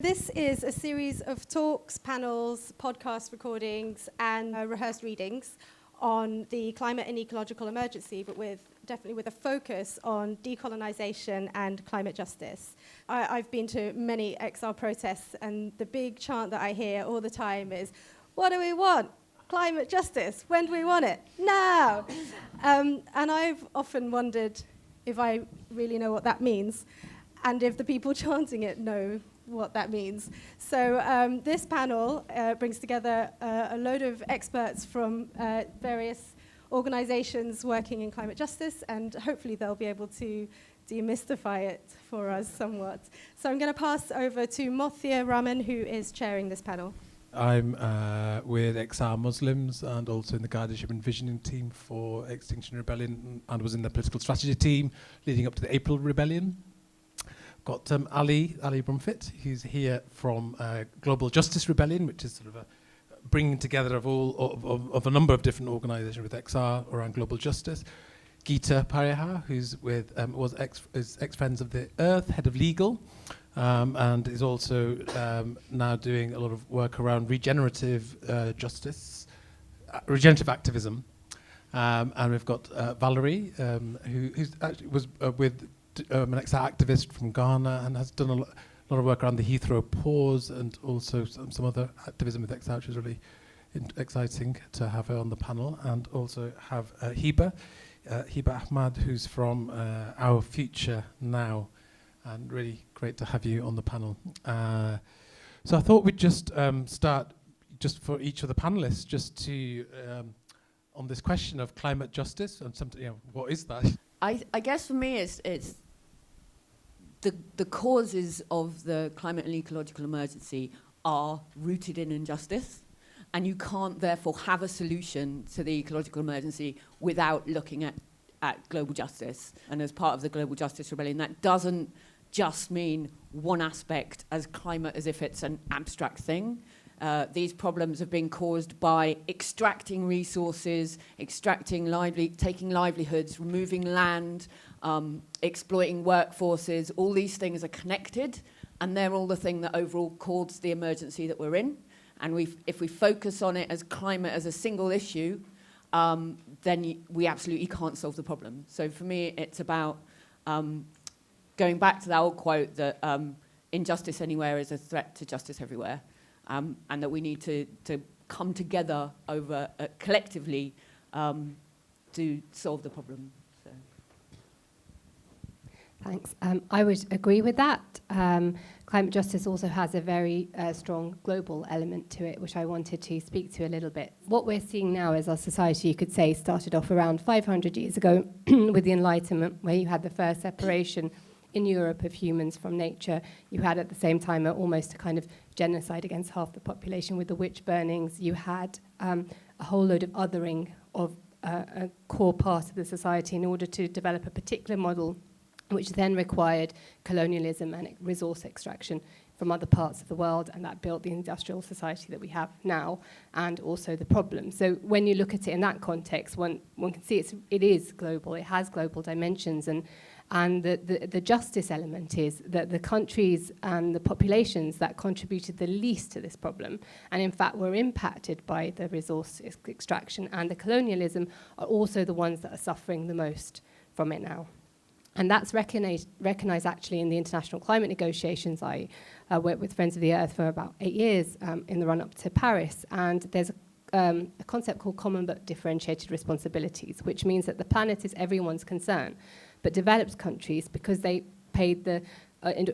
This is a series of talks, panels, podcast recordings, and rehearsed readings on the climate and ecological emergency, but definitely with a focus on decolonisation and climate justice. I've been to many exile protests, and the big chant that I hear all the time is, "What do we want? Climate justice. When do we want it? Now!" And I've often wondered if I really know what that means, and if the people chanting it know what that means. So this panel brings together a load of experts from various organizations working in climate justice, and hopefully they'll be able to demystify it for us somewhat. So I'm going to pass over to Mothiur Rahman, who is chairing this panel. I'm with Exile Muslims and also in the guardianship and visioning team for Extinction Rebellion, and was in the political strategy team leading up to the April Rebellion. Got Ali Brumfitt, who's here from Global Justice Rebellion, which is sort of a bringing together of a number of different organisations with XR around global justice. Gita Parihar, who's with is ex-Friends of the Earth, head of legal, and is also now doing a lot of work around regenerative justice, regenerative activism. And we've got Valerie, who's actually was with an ex-activist from Ghana and has done a lot of work around the Heathrow pause and also some other activism with Exile, which is really exciting to have her on the panel. And also have Hiba Ahmad, who's from Our Future Now, and really great to have you on the panel. So I thought we'd just start just for each of the panelists just to on this question of climate justice and something, what is that? I guess for me it's the causes of the climate and ecological emergency are rooted in injustice, and you can't therefore have a solution to the ecological emergency without looking at global justice. And as part of the Global Justice Rebellion, that doesn't just mean one aspect as climate as if it's an abstract thing. These problems have been caused by extracting resources, taking livelihoods, removing land, exploiting workforces. All these things are connected, and they're all the thing that overall caused the emergency that we're in. And if we focus on it as climate as a single issue, then we absolutely can't solve the problem. So for me, it's about going back to that old quote that injustice anywhere is a threat to justice everywhere. And that we need to come together over collectively to solve the problem. So. Thanks. I would agree with that. Climate justice also has a very strong global element to it, which I wanted to speak to a little bit. What we're seeing now is our society, you could say, started off around 500 years ago with the Enlightenment, where you had the first separation in Europe of humans from nature. You had at the same time almost a kind of genocide against half the population with the witch burnings. You had a whole load of othering of a core part of the society in order to develop a particular model, which then required colonialism and resource extraction from other parts of the world, and that built the industrial society that we have now, and also the problem. So when you look at it in that context, one can see it is global, it has global dimensions, and the justice element is that the countries and the populations that contributed the least to this problem, and in fact were impacted by the resource extraction and the colonialism, are also the ones that are suffering the most from it now. And that's recognized actually in the international climate negotiations. I worked with Friends of the Earth for about 8 years in the run-up to Paris, and there's a concept called common but differentiated responsibilities, which means that the planet is everyone's concern. But developed countries, because they paid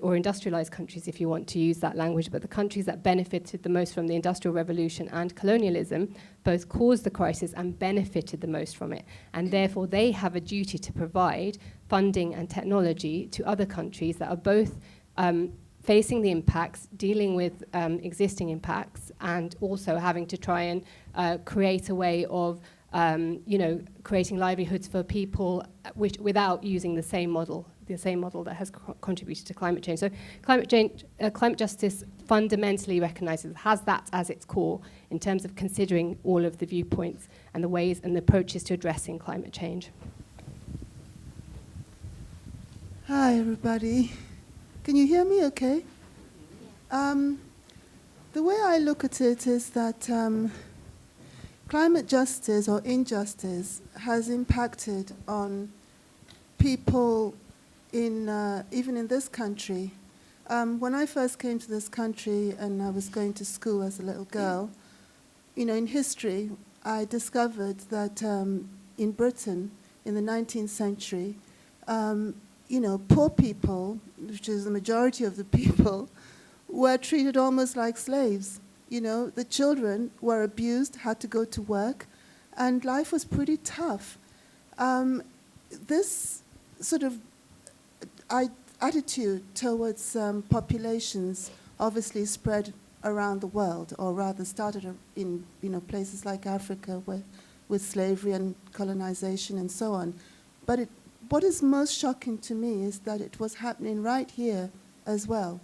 or industrialized countries, if you want to use that language, but the countries that benefited the most from the Industrial Revolution and colonialism, both caused the crisis and benefited the most from it. And therefore, they have a duty to provide funding and technology to other countries that are both facing the impacts, dealing with existing impacts, and also having to try and create a way of creating livelihoods for people without using the same model that has contributed to climate change. So climate justice fundamentally has that as its core in terms of considering all of the viewpoints and the ways and the approaches to addressing climate change. Hi, everybody. Can you hear me okay? The way I look at it is that climate justice or injustice has impacted on people in even in this country. When I first came to this country and I was going to school as a little girl, in history, I discovered that in Britain in the 19th century, poor people, which is the majority of the people, were treated almost like slaves. The children were abused, had to go to work, and life was pretty tough. This sort of attitude towards populations obviously spread around the world, or rather started in places like Africa with slavery and colonization and so on. But what is most shocking to me is that it was happening right here as well.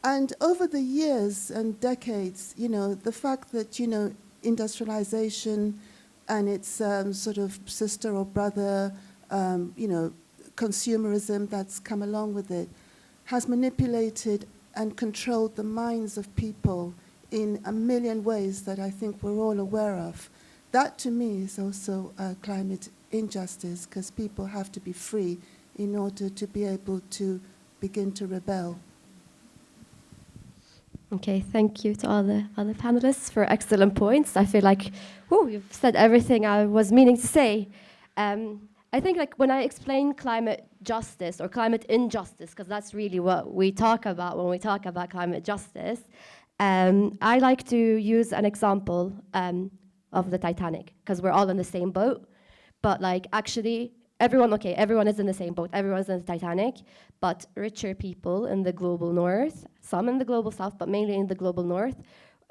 And over the years and decades, the fact that, industrialization and its sort of sister or brother, consumerism that's come along with it, has manipulated and controlled the minds of people in a million ways that I think we're all aware of. That, to me, is also climate injustice, because people have to be free in order to be able to begin to rebel. Okay, thank you to all the other panelists for excellent points. I feel like, you've said everything I was meaning to say. I think when I explain climate justice or climate injustice, because that's really what we talk about when we talk about climate justice, I like to use an example of the Titanic, because we're all in the same boat. But actually, everyone is in the same boat. Everyone's in the Titanic, but richer people in the global north, some in the global south, but mainly in the global north,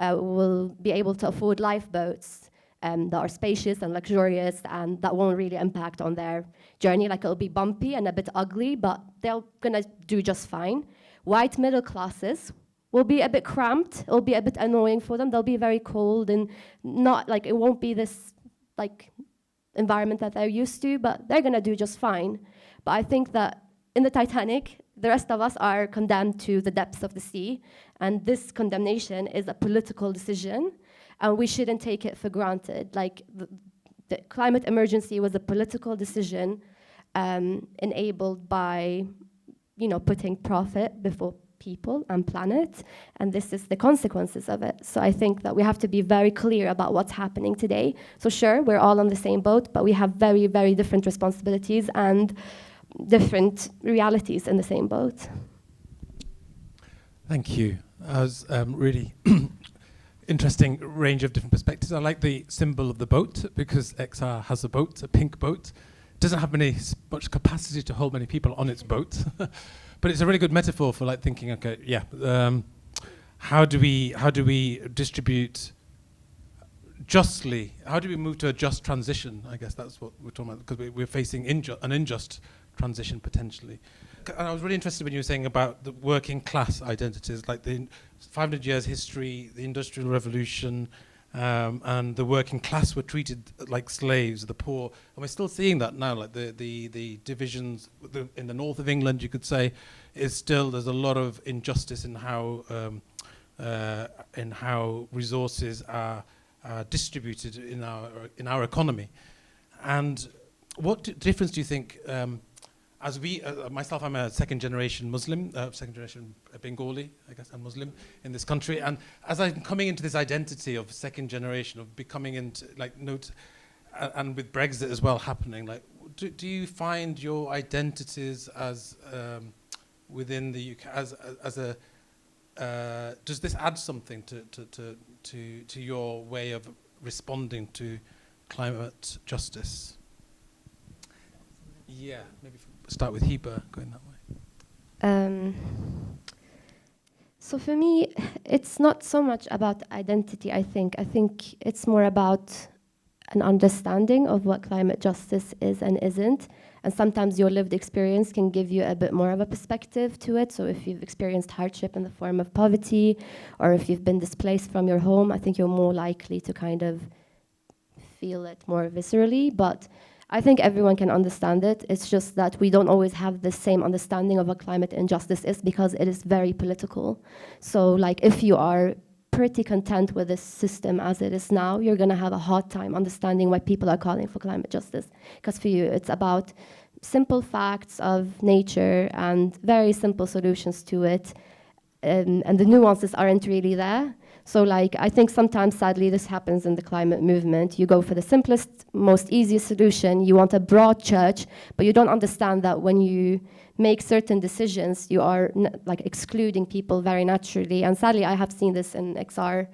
will be able to afford lifeboats that are spacious and luxurious, and that won't really impact on their journey. It'll be bumpy and a bit ugly, but they're gonna do just fine. White middle classes will be a bit cramped. It'll be a bit annoying for them. They'll be very cold and not it won't be this environment that they're used to, but they're gonna do just fine. But I think that in the Titanic, the rest of us are condemned to the depths of the sea, and this condemnation is a political decision, and we shouldn't take it for granted. The climate emergency was a political decision enabled by, putting profit before people and planet, and this is the consequences of it. So I think that we have to be very clear about what's happening today. So sure, we're all on the same boat, but we have very, very different responsibilities and different realities in the same boat. Thank you. That was really interesting range of different perspectives. I like the symbol of the boat, because XR has a boat, a pink boat. Doesn't have much capacity to hold many people on its boat. But it's a really good metaphor for thinking, how do we distribute justly? How do we move to a just transition? I guess that's what we're talking about, because we're facing an unjust transition potentially. And I was really interested when you were saying about the working class identities, like the 500 years history, the Industrial Revolution, and the working class were treated like slaves, the poor, and we're still seeing that now. The divisions in the north of England, you could say, there's a lot of injustice in how resources are distributed in our economy. And what difference do you think? As myself, I'm a second-generation Muslim, second-generation Bengali, I guess, I'm Muslim in this country. And as I'm coming into this identity of second generation, of becoming into and with Brexit as well happening, do you find your identities as within the UK does this add something to your way of responding to climate justice? Yeah, maybe start with Hiba, going that way. So for me, it's not so much about identity, I think. I think it's more about an understanding of what climate justice is and isn't. And sometimes your lived experience can give you a bit more of a perspective to it. So if you've experienced hardship in the form of poverty, or if you've been displaced from your home, I think you're more likely to kind of feel it more viscerally. But I think everyone can understand it. It's just that we don't always have the same understanding of what climate injustice is because it is very political. So like if you are pretty content with this system as it is now, you're going to have a hard time understanding why people are calling for climate justice. Because for you, it's about simple facts of nature and very simple solutions to it. And the nuances aren't really there. So like, I think sometimes, sadly, this happens in the climate movement. You go for the simplest, most easiest solution. You want a broad church, but you don't understand that when you make certain decisions, you are like excluding people very naturally. And sadly, I have seen this in XR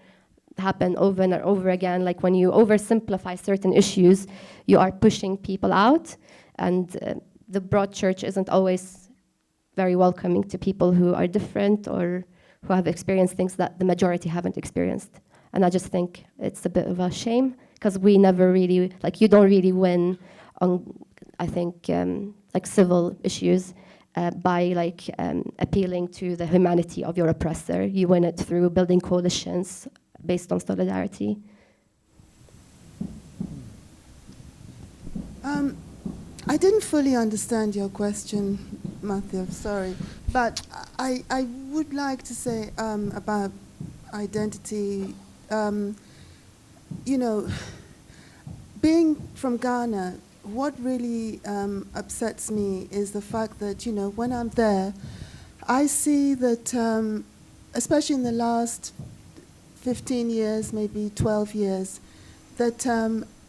happen over and over again. Like when you oversimplify certain issues, you are pushing people out. And the broad church isn't always very welcoming to people who are different or who have experienced things that the majority haven't experienced. And I just think it's a bit of a shame because we never really, like you don't really win on, I think, like civil issues by like appealing to the humanity of your oppressor. You win it through building coalitions based on solidarity. I didn't fully understand your question, Mothiur, sorry. But I would like to say about identity, you know, being from Ghana, what really upsets me is the fact that, you know, when I'm there, I see that, especially in the last 15 years, maybe 12 years, that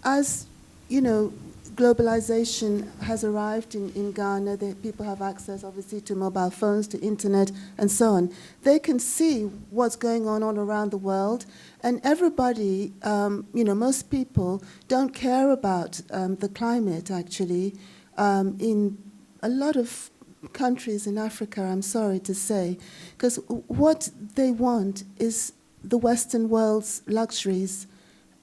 as, you know, globalization has arrived in Ghana. People have access, obviously, to mobile phones, to internet, and so on. They can see what's going on all around the world, and everybody, you know, most people don't care about the climate, actually. In a lot of countries in Africa, I'm sorry to say, because what they want is the Western world's luxuries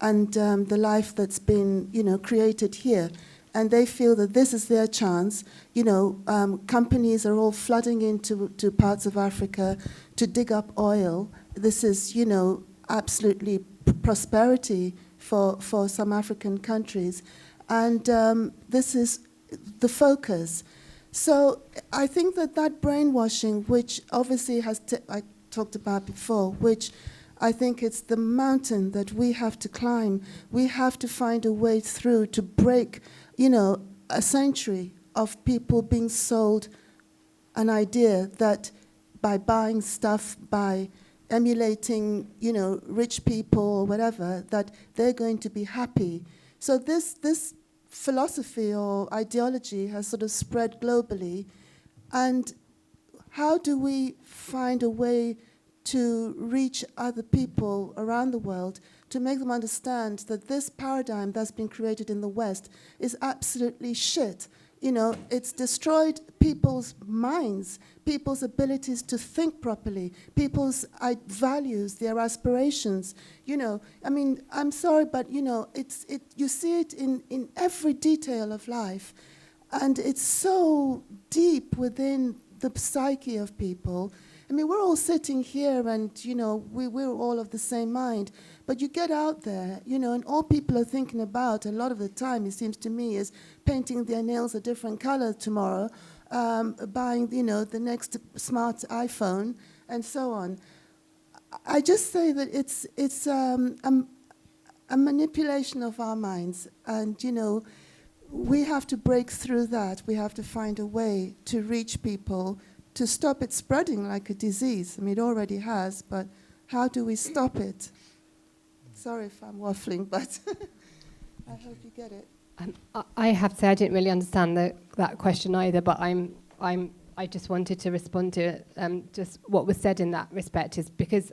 and the life that's been, you know, created here. And they feel that this is their chance. You know, companies are all flooding into parts of Africa to dig up oil. This is, you know, absolutely prosperity for some African countries. And this is the focus. So I think that brainwashing, which obviously I talked about before, which I think it's the mountain that we have to climb. We have to find a way through to break, you know, a century of people being sold an idea that by buying stuff, by emulating, you know, rich people or whatever, that they're going to be happy. So this philosophy or ideology has sort of spread globally. And how do we find a way to reach other people around the world to make them understand that this paradigm that's been created in the West is absolutely shit? You know, it's destroyed people's minds, people's abilities to think properly, people's values, their aspirations. You know, I mean, I'm sorry, but, you know, you see it in every detail of life. And it's so deep within the psyche of people. I mean, we're all sitting here and, you know, we're all of the same mind. But you get out there, you know, and all people are thinking about a lot of the time, it seems to me, is painting their nails a different color tomorrow, buying, you know, the next smart iPhone, and so on. I just say that it's a manipulation of our minds. And, you know, we have to break through that. We have to find a way to reach people, to stop it spreading like a disease. I mean, it already has, but how do we stop it? Sorry if I'm waffling, but I hope you get it. I have to say I didn't really understand that question either, but I just wanted to respond to just what was said in that respect, is because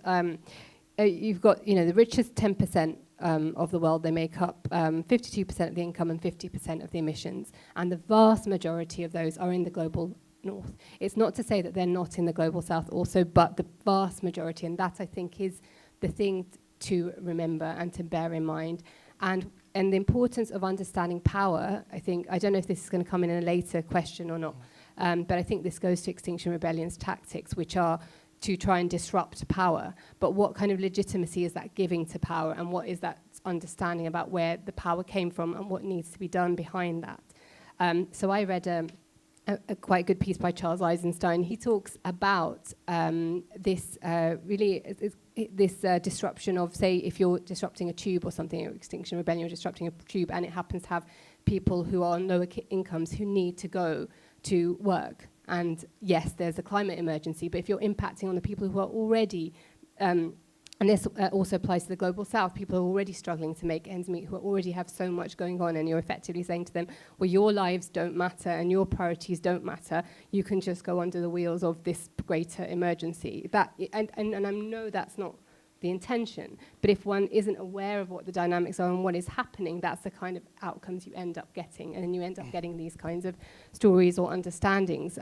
you've got, you know, the richest 10% of the world, they make up 52% of the income and 50% of the emissions, and the vast majority of those are in the global north. It's not to say that they're not in the global south also, but the vast majority, and that I think is the thing to remember and to bear in mind. And the importance of understanding power, I think, I don't know if this is going to come in a later question or not, but I think this goes to Extinction Rebellion's tactics, which are to try and disrupt power. But what kind of legitimacy is that giving to power, and what is that understanding about where the power came from and what needs to be done behind that? So I read a quite good piece by Charles Eisenstein. He talks about this disruption of, say, if you're disrupting a tube or something, or Extinction Rebellion, you're disrupting a tube, and it happens to have people who are on lower incomes who need to go to work. And yes, there's a climate emergency, but if you're impacting on the people who are already, and this also applies to the global south, people who are already struggling to make ends meet, who already have so much going on, and you're effectively saying to them, well, your lives don't matter and your priorities don't matter, you can just go under the wheels of this greater emergency. And I know that's not the intention, but if one isn't aware of what the dynamics are and what is happening, that's the kind of outcomes you end up getting, and then you end up getting these kinds of stories or understandings.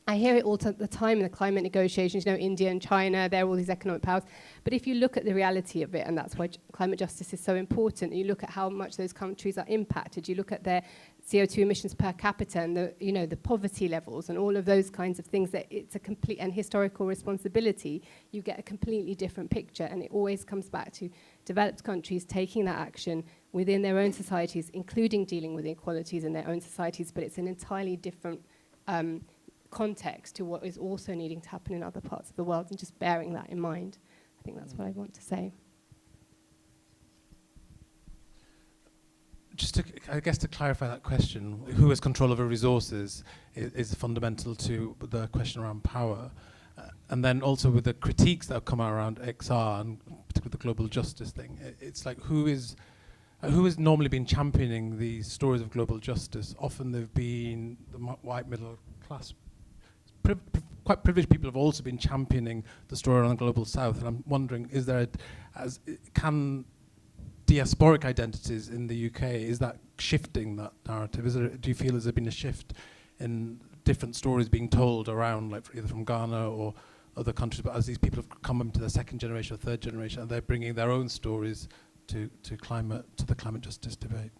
I hear it all the time in the climate negotiations, India and China, they're all these economic powers. But if you look at the reality of it, and that's why climate justice is so important, you look at how much those countries are impacted, you look at their CO2 emissions per capita and the poverty levels and all of those kinds of things, that it's a complete and historical responsibility, you get a completely different picture. And it always comes back to developed countries taking that action within their own societies, including dealing with inequalities in their own societies, but it's an entirely different context to what is also needing to happen in other parts of the world, and just bearing that in mind. I think that's what I want to say. Just to clarify that question, who has control over resources is fundamental to the question around power. And then also with the critiques that have come out around XR, and particularly the global justice thing, it's like who has normally been championing these stories of global justice? Often they've been the white middle class. Quite privileged people have also been championing the story around the global south, and I'm wondering, can diasporic identities in the UK, is that shifting that narrative? Do you feel there's been a shift in different stories being told around, like either from Ghana or other countries, but as these people have come into their second generation or third generation, and they're bringing their own stories to the climate justice debate?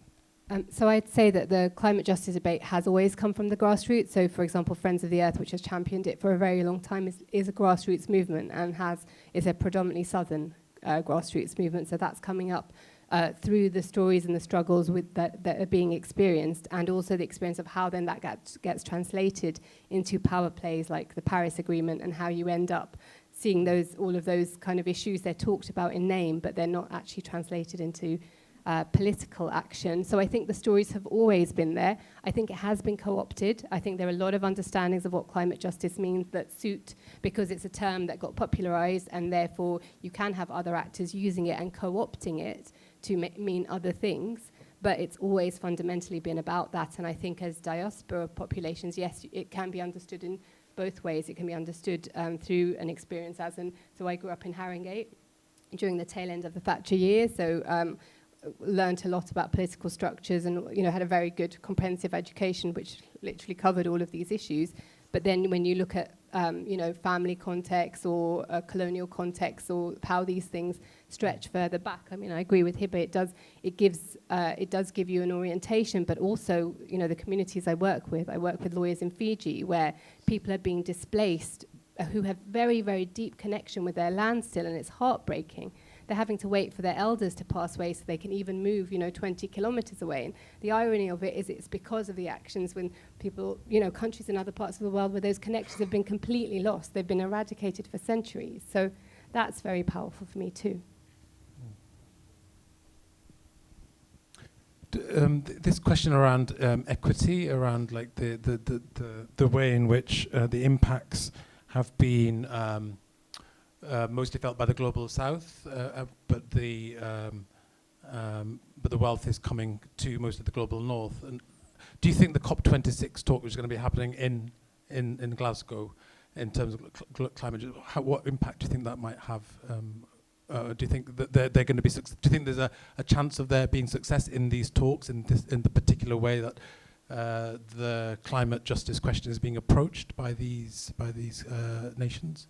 So I'd say that the climate justice debate has always come from the grassroots. So, for example, Friends of the Earth, which has championed it for a very long time, is a grassroots movement and is a predominantly southern grassroots movement. So that's coming up through the stories and the struggles that are being experienced, and also the experience of how then that gets translated into power plays like the Paris Agreement, and how you end up seeing all of those kind of issues. They're talked about in name, but they're not actually translated into political action. So I think the stories have always been there. I think it has been co-opted. I think there are a lot of understandings of what climate justice means that suit, because it's a term that got popularized, and therefore you can have other actors using it and co-opting it to mean other things. But it's always fundamentally been about that. And I think as diaspora populations, yes, it can be understood in both ways. It can be understood through an experience so I grew up in Haringey during the tail end of the Thatcher years. So learned a lot about political structures, and had a very good comprehensive education which literally covered all of these issues. But then when you look at family context or colonial context, or how these things stretch further back, I mean, I agree with Hiba. It does give you an orientation, but also the communities I work with lawyers in Fiji, where people are being displaced who have very, very deep connection with their land still, and it's heartbreaking. They're having to wait for their elders to pass away so they can even move, 20 kilometers away. And the irony of it is it's because of the actions when people, countries in other parts of the world where those connections have been completely lost. They've been eradicated for centuries. So that's very powerful for me too. This question around equity, around like the way in which the impacts have been mostly felt by the global south, but the wealth is coming to most of the global north. And do you think the COP26 talk, which is going to be happening in Glasgow, in terms of climate, what impact do you think that might have? Do you think that they're going to be? Do you think there's a chance of there being success in these talks in the particular way that the climate justice question is being approached by these nations?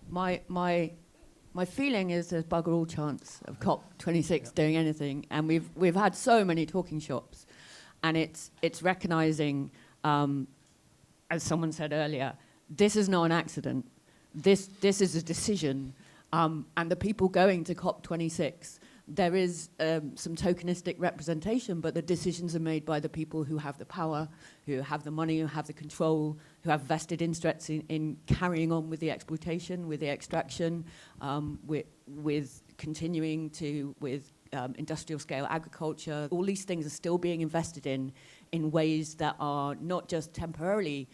My feeling is there's bugger all chance of COP26 doing anything, and we've had so many talking shops, and it's recognising, as someone said earlier, this is not an accident. This is a decision, and the people going to COP26, there is some tokenistic representation, but the decisions are made by the people who have the power, who have the money, who have the control, who have vested interests in carrying on with the exploitation, with the extraction, with continuing with industrial scale agriculture. All these things are still being invested in ways that are not just temporarily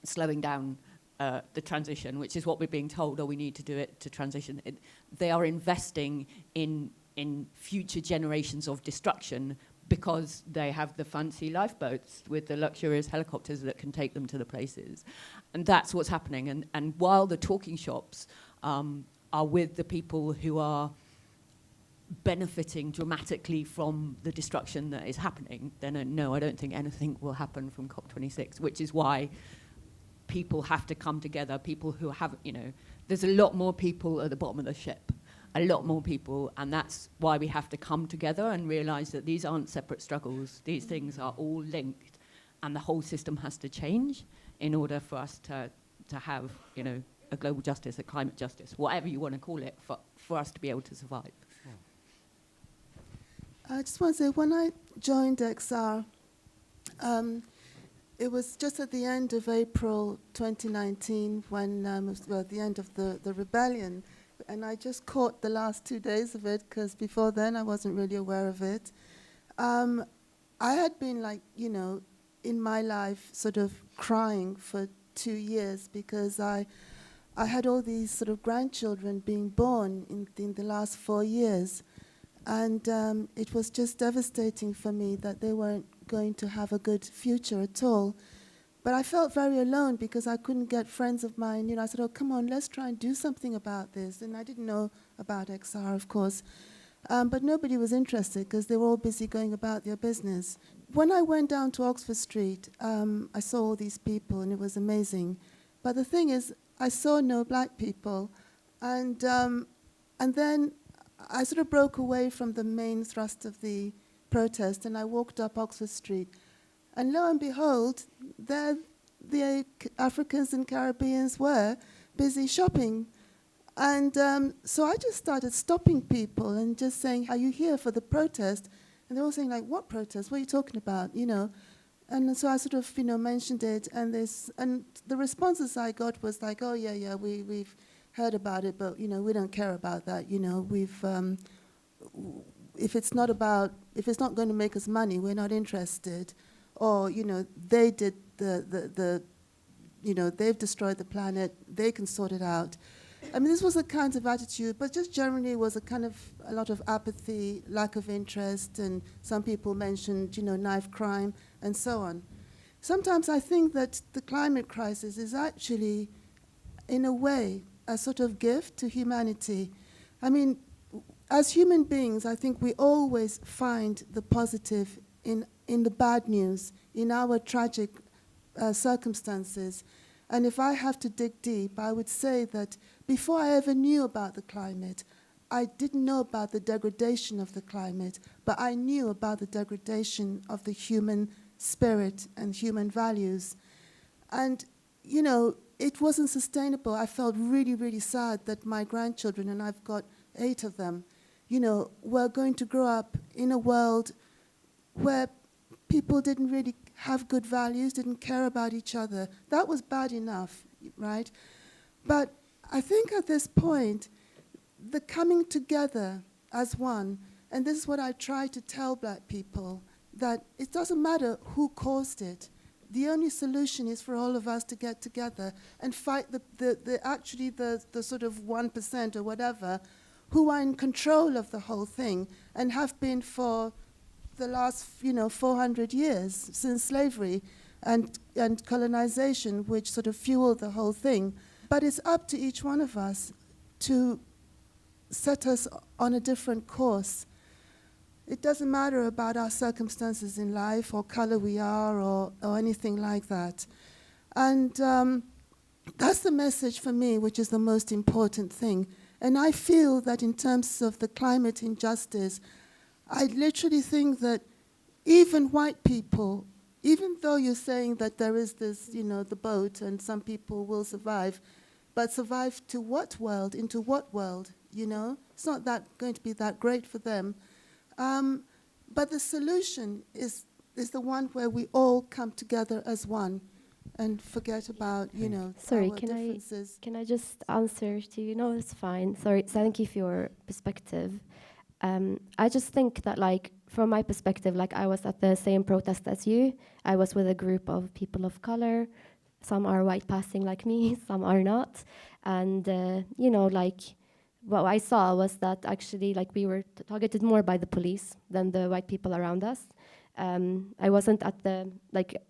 slowing down the transition, which is what we're being told, we need to do it to transition. They are investing in future generations of destruction because they have the fancy lifeboats with the luxurious helicopters that can take them to the places. And that's what's happening. And while the talking shops are with the people who are benefiting dramatically from the destruction that is happening, then no, I don't think anything will happen from COP26, which is why people have to come together, people who have, there's a lot more people at the bottom of the ship, a lot more people, and that's why we have to come together and realise that these aren't separate struggles. These things are all linked, and the whole system has to change in order for us to have, a global justice, a climate justice, whatever you want to call it, for us to be able to survive. I just want to say, when I joined XR, it was just at the end of April 2019 when, at the end of the rebellion, and I just caught the last 2 days of it because before then I wasn't really aware of it. I had been in my life sort of crying for 2 years because I had all these sort of grandchildren being born in the last 4 years. And it was just devastating for me that they weren't going to have a good future at all. But I felt very alone because I couldn't get friends of mine. I said, oh, come on, let's try and do something about this. And I didn't know about XR, of course. But nobody was interested because they were all busy going about their business. When I went down to Oxford Street, I saw all these people, and it was amazing. But the thing is, I saw no black people. And then I sort of broke away from the main thrust of the protest, and I walked up Oxford Street. And lo and behold, there the Africans and Caribbeans were busy shopping. And so I just started stopping people and just saying, are you here for the protest? And they're all saying, what protest? What are you talking about? And so I sort of, mentioned it. And the responses I got was oh, yeah, we've heard about it, but, we don't care about that. If it's not going to make us money, we're not interested. Or, they did they've destroyed the planet, they can sort it out. I mean, this was a kind of attitude, but just generally was a lot of apathy, lack of interest, and some people mentioned, knife crime, and so on. Sometimes I think that the climate crisis is actually, in a way, a sort of gift to humanity. I mean, as human beings, I think we always find the positive in the bad news, in our tragic circumstances. And if I have to dig deep, I would say that before I ever knew about the climate, I didn't know about the degradation of the climate, but I knew about the degradation of the human spirit and human values. And, it wasn't sustainable. I felt really, really sad that my grandchildren, and I've got 8 of them, were going to grow up in a world where people didn't really have good values, didn't care about each other. That was bad enough, right? But I think at this point, the coming together as one, and this is what I try to tell black people, that it doesn't matter who caused it. The only solution is for all of us to get together and fight the sort of 1% or whatever who are in control of the whole thing and have been for the last 400 years since slavery and colonization, which sort of fueled the whole thing. But it's up to each one of us to set us on a different course. It doesn't matter about our circumstances in life or color we are or anything like that. And that's the message for me, which is the most important thing. And I feel that in terms of the climate injustice, I literally think that even white people, even though you're saying that there is this, the boat and some people will survive, But survive to what world? Into what world? You know, it's not that going to be that great for them. But the solution is the one where we all come together as one and forget about, you know, Sorry, our can differences. I just answer to you? No, it's fine. Sorry, thank you for your perspective. I just think that, like, from my perspective, like, I was at the same protest as you. I was with a group of people of color. Some are white passing like me, some are not. And, you know, like, what I saw was that actually, like, we were targeted more by the police than the white people around us. I wasn't at the, like,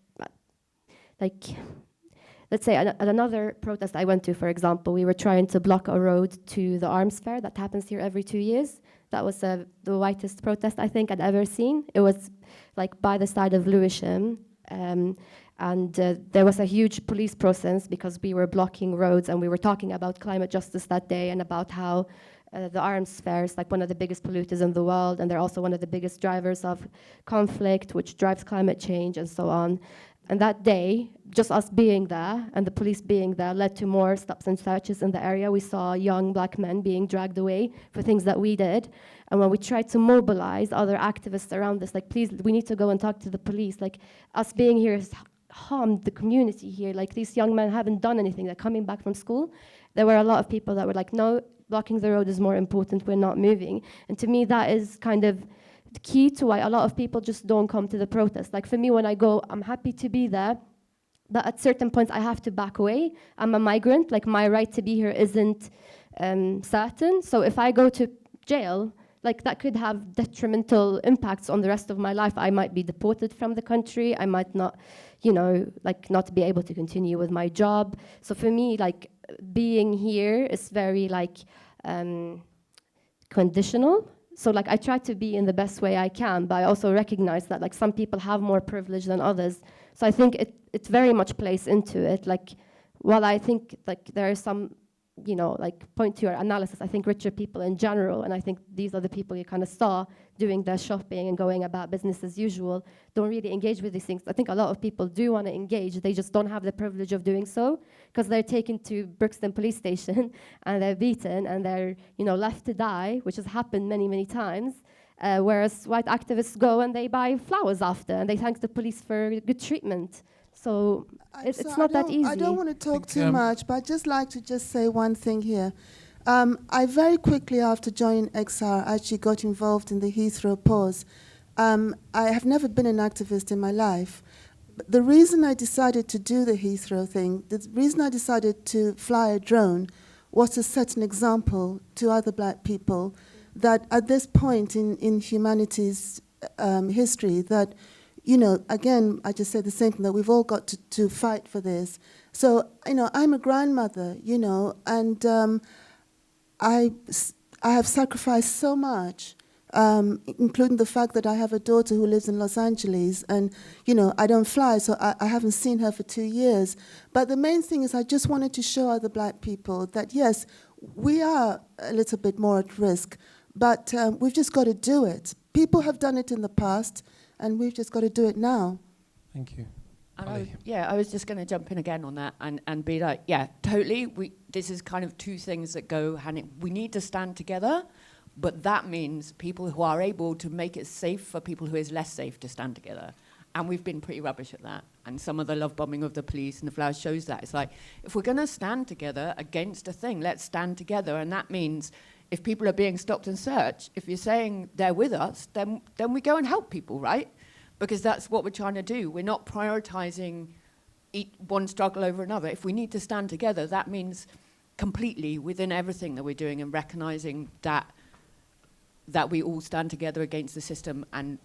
let's say at another protest I went to, for example, we were trying to block a road to the arms fair that happens here every 2 years. That was the whitest protest I think I'd ever seen. It was like by the side of Lewisham. And there was a huge police presence because we were blocking roads and we were talking about climate justice that day and about how the arms fair is like one of the biggest polluters in the world, and they're also one of the biggest drivers of conflict, which drives climate change and so on. And that day, just us being there and the police being there led to more stops and searches in the area. We saw young black men being dragged away for things that we did. And when we tried to mobilize other activists around this, like, please, we need to go and talk to the police. Like, us being here has harmed the community here. Like, these young men haven't done anything. They're coming back from school. There were a lot of people that were like, no, blocking the road is more important. We're not moving. And to me, that is kind of the key to why a lot of people just don't come to the protest. Like, for me, when I go, I'm happy to be there, but at certain points I have to back away. I'm a migrant, like, my right to be here isn't certain. So if I go to jail, like, that could have detrimental impacts on the rest of my life. I might be deported from the country. I might not, you know, like, not be able to continue with my job. So for me, like, being here is very, like, conditional. So, like, I try to be in the best way I can, but I also recognize that, like, some people have more privilege than others. So I think it very much plays into it. Like, while I think, like, there is some, you know, like, point to your analysis, I think richer people in general, and I think these are the people you kind of saw doing their shopping and going about business as usual, don't really engage with these things. I think a lot of people do want to engage, they just don't have the privilege of doing so, because they're taken to Brixton police station and they're beaten and they're, you know, left to die, which has happened many, many times. Whereas white activists go and they buy flowers after and they thank the police for good treatment. So it's not that easy. I don't want to talk too much, but I'd just like to just say one thing here. I very quickly after joining XR actually got involved in the Heathrow pause. I have never been an activist in my life. But the reason I decided to do the Heathrow thing, the reason I decided to fly a drone was to set an example to other black people that at this point in humanity's history that, you know, again, I just said the same thing, that we've all got to fight for this. So, you know, I'm a grandmother, you know, and I have sacrificed so much, including the fact that I have a daughter who lives in Los Angeles, and, you know, I don't fly, so I haven't seen her for 2 years. But the main thing is I just wanted to show other black people that, yes, we are a little bit more at risk, but we've just got to do it. People have done it in the past, and we've just got to do it now. Thank you. I was just going to jump in again on that and be like, yeah, totally. This is kind of two things that go hand in. We need to stand together, but that means people who are able to make it safe for people who is less safe to stand together. And we've been pretty rubbish at that. And some of the love bombing of the police and the flowers shows that. It's like, if we're going to stand together against a thing, let's stand together. And that means if people are being stopped and searched, if you're saying they're with us, then we go and help people, right? Because that's what we're trying to do. We're not prioritizing one struggle over another. If we need to stand together, that means completely within everything that we're doing and recognizing that we all stand together against the system and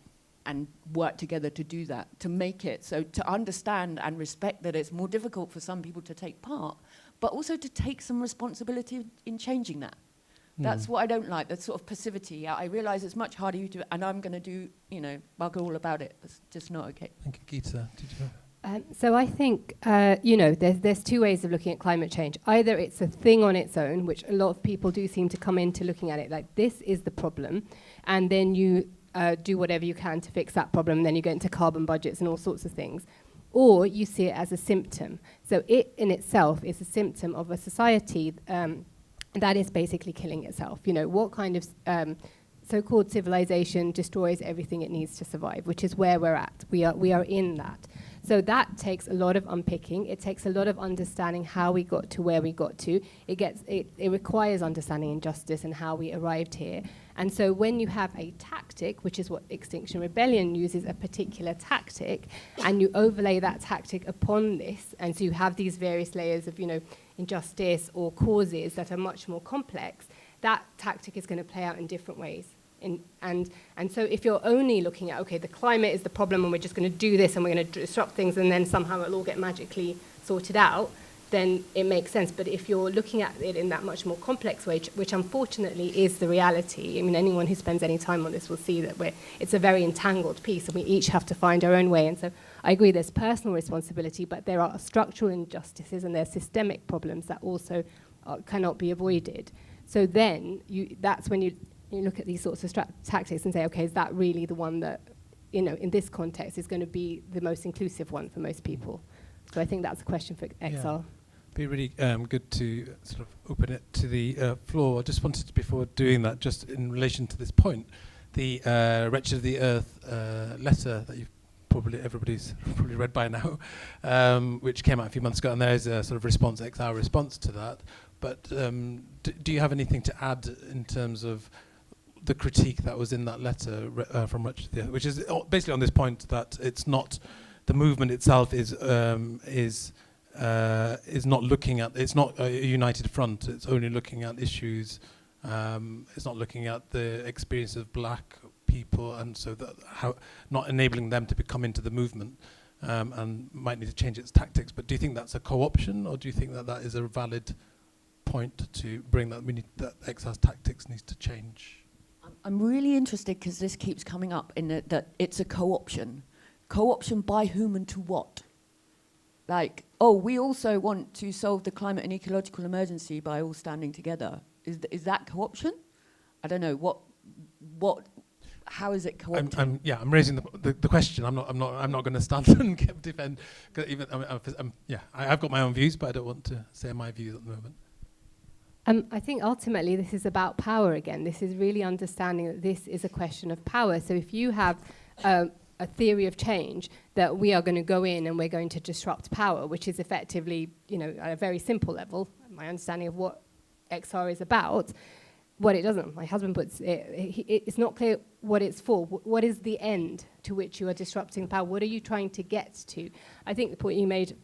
work together to do that, to make it. So to understand and respect that it's more difficult for some people to take part, but also to take some responsibility in changing that. That's what I don't like, that sort of passivity. I realise it's much harder to do, and I'm going to do, you know, bugger all about it. It's just not okay. Thank you, Gita. Did you So I think, you know, there's two ways of looking at climate change. Either it's a thing on its own, which a lot of people do seem to come into looking at it like this is the problem, and then you do whatever you can to fix that problem, and then you get into carbon budgets and all sorts of things. or you see it as a symptom. So it in itself is a symptom of a society that is basically killing itself. You know, what kind of so-called civilization destroys everything it needs to survive, which is where we're at. We are in that. So that takes a lot of unpicking. It takes a lot of understanding how we got to where we got to. It requires understanding injustice and how we arrived here. And so when you have a tactic, which is what Extinction Rebellion uses, a particular tactic, and you overlay that tactic upon this, and so you have these various layers of, you know, injustice or causes that are much more complex, that tactic is going to play out in different ways. And so if you're only looking at, okay, the climate is the problem and we're just going to do this and we're going to disrupt things and then somehow it'll all get magically sorted out, then it makes sense. But if you're looking at it in that much more complex way, which unfortunately is the reality, I mean, anyone who spends any time on this will see that it's a very entangled piece and we each have to find our own way. And so I agree there's personal responsibility, but there are structural injustices and there's systemic problems that also cannot be avoided. So then that's when you look at these sorts of tactics and say, okay, is that really the one that, you know, in this context is going to be the most inclusive one for most people? So I think that's a question for Exile. Yeah. Be really good to sort of open it to the floor. I just wanted to, before doing that, just in relation to this point, the Wretched of the Earth letter that everybody's probably read by now, which came out a few months ago, and there is a sort of Exile response to that. But do you have anything to add in terms of the critique that was in that letter from Wretched of the Earth, which is basically on this point that it's not the movement itself is not looking at, it's not a united front. It's only looking at issues. It's not looking at the experience of black people, and so that not enabling them to come into the movement, and might need to change its tactics. But do you think that's a co-option, or do you think that is a valid point to bring that that Exile's tactics needs to change? I'm really interested because this keeps coming up in that it's a co-option. Co-option by whom and to what? Like, oh, we also want to solve the climate and ecological emergency by all standing together. Is that co-option? I don't know. How is it co-opted? I'm raising the question. I'm not going to stand and defend. I've got my own views, but I don't want to say my views at the moment. I think ultimately this is about power again. This is really understanding that this is a question of power. So if you have a theory of change that we are going to go in and we're going to disrupt power, which is effectively, you know, at a very simple level, my understanding of what XR is about, what it doesn't. My husband puts it, it's not clear what it's for. What is the end to which you are disrupting power? What are you trying to get to? I think the point you made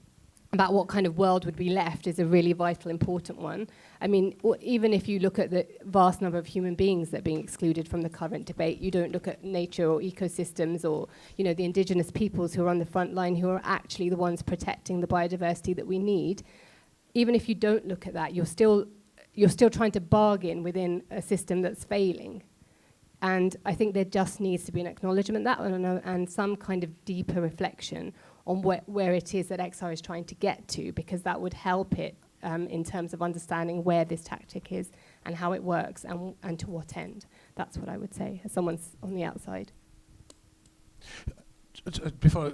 about what kind of world would be left is a really vital, important one. I mean, even if you look at the vast number of human beings that are being excluded from the current debate, you don't look at nature or ecosystems or, you know, the indigenous peoples who are on the front line, who are actually the ones protecting the biodiversity that we need. Even if you don't look at that, you're still trying to bargain within a system that's failing. And I think there just needs to be an acknowledgement of that and some kind of deeper reflection on where it is that XR is trying to get to, because that would help it in terms of understanding where this tactic is and how it works and to what end. That's what I would say, as someone's on the outside. Before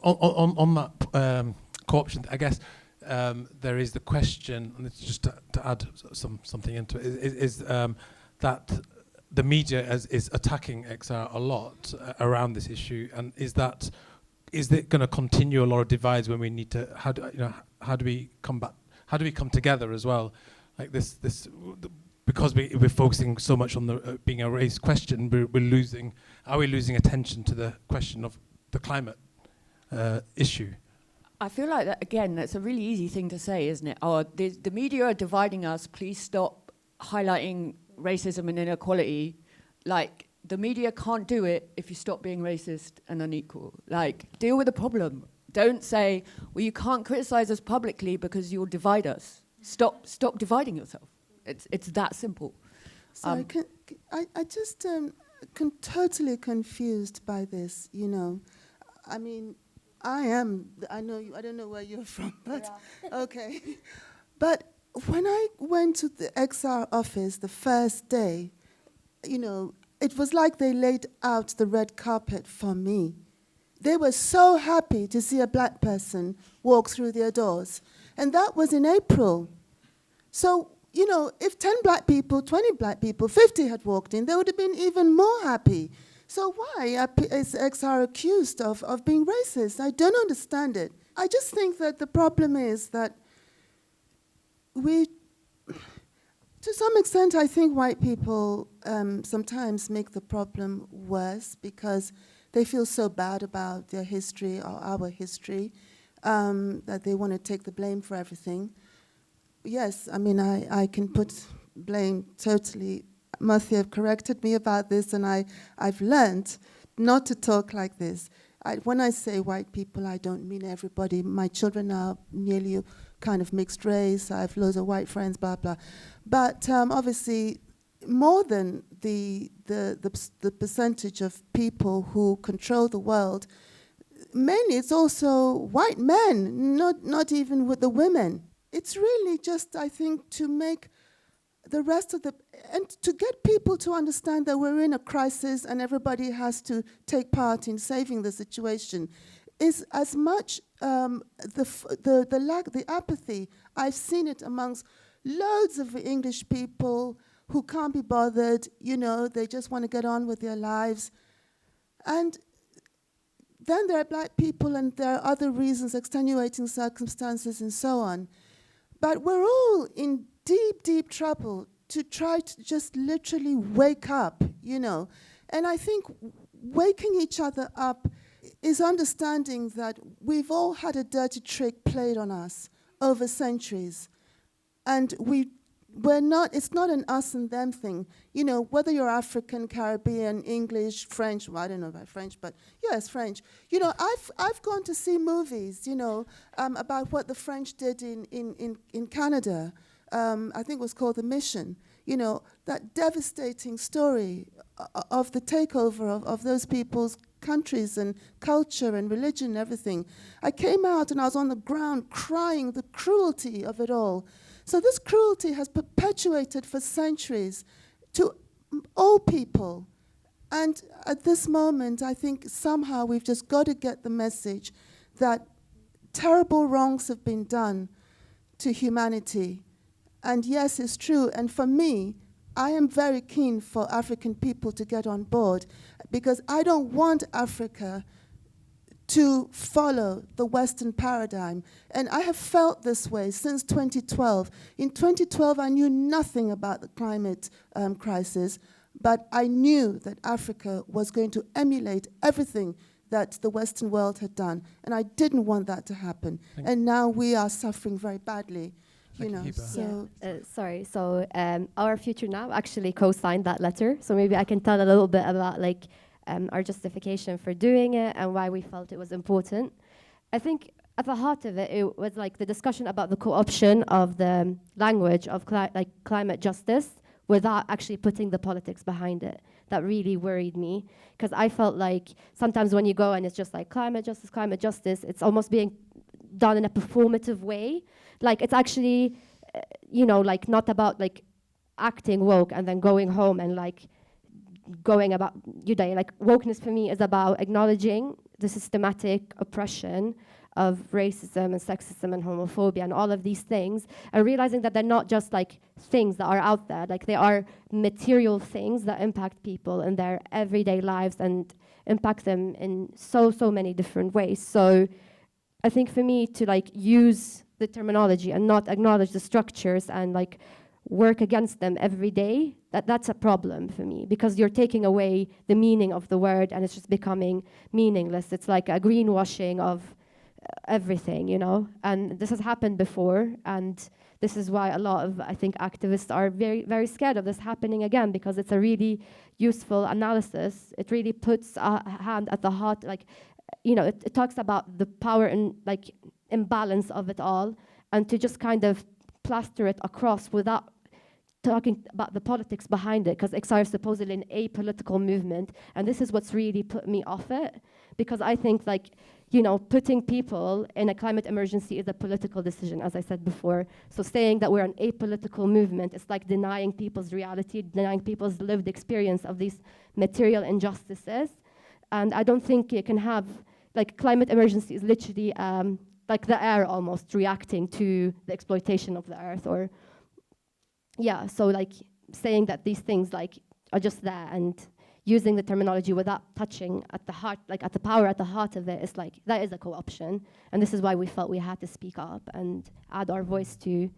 on that co-option, I guess there is the question, and it's just to add something into it, is that the media is attacking XR a lot around this issue, and is it going to continue a lot of divides when we need to? How do we come back? How do we come together as well? Like this because we're focusing so much on the being a race question, we're losing. Are we losing attention to the question of the climate issue? I feel like that again. That's a really easy thing to say, isn't it? Oh, the media are dividing us. Please stop highlighting racism and inequality. Like, the media can't do it if you stop being racist and unequal. Like, deal with the problem. Don't say, well, you can't criticize us publicly because you'll divide us. Stop dividing yourself. It's that simple. Sorry, I just totally confused by this, you know. I mean, I don't know where you're from, but yeah. Okay. But when I went to the XR office the first day, you know, it was like they laid out the red carpet for me. they were so happy to see a black person walk through their doors. And that was in April. So, you know, if 10 black people, 20 black people, 50 had walked in, they would have been even more happy. So why is XR accused of being racist? I don't understand it. I just think that the problem is that we, to some extent, I think white people sometimes make the problem worse because they feel so bad about their history or our history that they want to take the blame for everything. Yes, I mean, I can put blame totally. Mothiur corrected me about this, and I've learned not to talk like this. When I say white people, I don't mean everybody. My children are nearly kind of mixed race. I have loads of white friends, blah, blah. But obviously, more than the percentage of people who control the world, mainly it's also white men, not even with the women. It's really just, I think, to make the rest of and to get people to understand that we're in a crisis and everybody has to take part in saving the situation is as much the apathy. I've seen it amongst loads of English people who can't be bothered, you know, they just want to get on with their lives. And then there are black people and there are other reasons, extenuating circumstances and so on. But we're all in deep, deep trouble to try to just literally wake up, you know. And I think waking each other up is understanding that we've all had a dirty trick played on us over centuries. And it's not an us and them thing. You know, whether you're African, Caribbean, English, French, well, I don't know about French, but yes, French. You know, I've gone to see movies, you know, about what the French did in Canada. I think it was called The Mission. You know, that devastating story of the takeover of those people's countries and culture and religion and everything. I came out and I was on the ground crying the cruelty of it all. So this cruelty has perpetuated for centuries to all people. And at this moment, I think somehow we've just got to get the message that terrible wrongs have been done to humanity. And yes, it's true. And for me, I am very keen for African people to get on board because I don't want Africa to follow the Western paradigm. And I have felt this way since 2012. In 2012, I knew nothing about the climate crisis, but I knew that Africa was going to emulate everything that the Western world had done. And I didn't want that to happen. And now we are suffering very badly. You know, so sorry. So Our Future Now actually co-signed that letter. So maybe I can tell a little bit about like our justification for doing it and why we felt it was important. I think at the heart of it, it was like the discussion about the co-option of the language of climate justice without actually putting the politics behind it. That really worried me because I felt like sometimes when you go and it's just like climate justice, it's almost being done in a performative way. Like it's actually, you know, like not about like acting woke and then going home and like going about your day. Like wokeness for me is about acknowledging the systematic oppression of racism and sexism and homophobia and all of these things and realizing that they're not just like things that are out there, like they are material things that impact people in their everyday lives and impact them in so many different ways. So I think for me to like use the terminology and not acknowledge the structures and like work against them every day, that's a problem for me because you're taking away the meaning of the word and it's just becoming meaningless. It's like a greenwashing of everything, you know, and this has happened before and this is why a lot of, I think, activists are very, very scared of this happening again because it's a really useful analysis. It really puts a hand at the heart, like, you know, it talks about the power and like imbalance of it all and to just kind of plaster it across without talking about the politics behind it because XR is supposedly an apolitical movement and this is what's really put me off it because I think like, you know, putting people in a climate emergency is a political decision, as I said before. So saying that we're an apolitical movement is like denying people's reality, denying people's lived experience of these material injustices. And I don't think you can have like climate emergency is literally like the air almost reacting to the exploitation of the earth, or so like saying that these things like are just there and using the terminology without touching at the heart, like at the power at the heart of it, is like, that is a co-option. And this is why we felt we had to speak up and add our voice to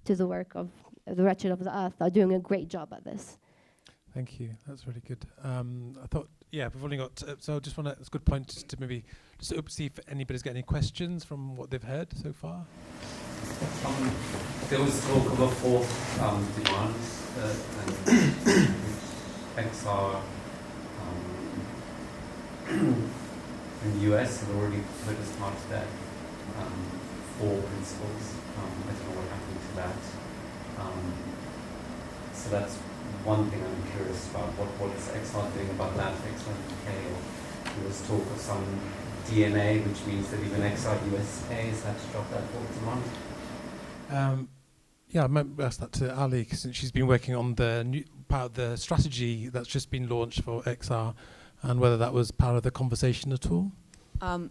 the work of the Wretched of the Earth. They're doing a great job at this. Thank you. That's really good. I thought, we've only got, so I just want to, it's a good point to maybe just see if anybody's got any questions from what they've heard so far. There was talk of a fourth demand, XR in the US have already put as part of that 4 principles. I don't know what happened to that. So that's one thing I'm curious about. What is XR doing about that? XR UK, or there was talk of some DNA, which means that even XR USA has had to drop that fourth demand. I might ask that to Ali, since she's been working on the new part of the strategy that's just been launched for XR, and whether that was part of the conversation at all.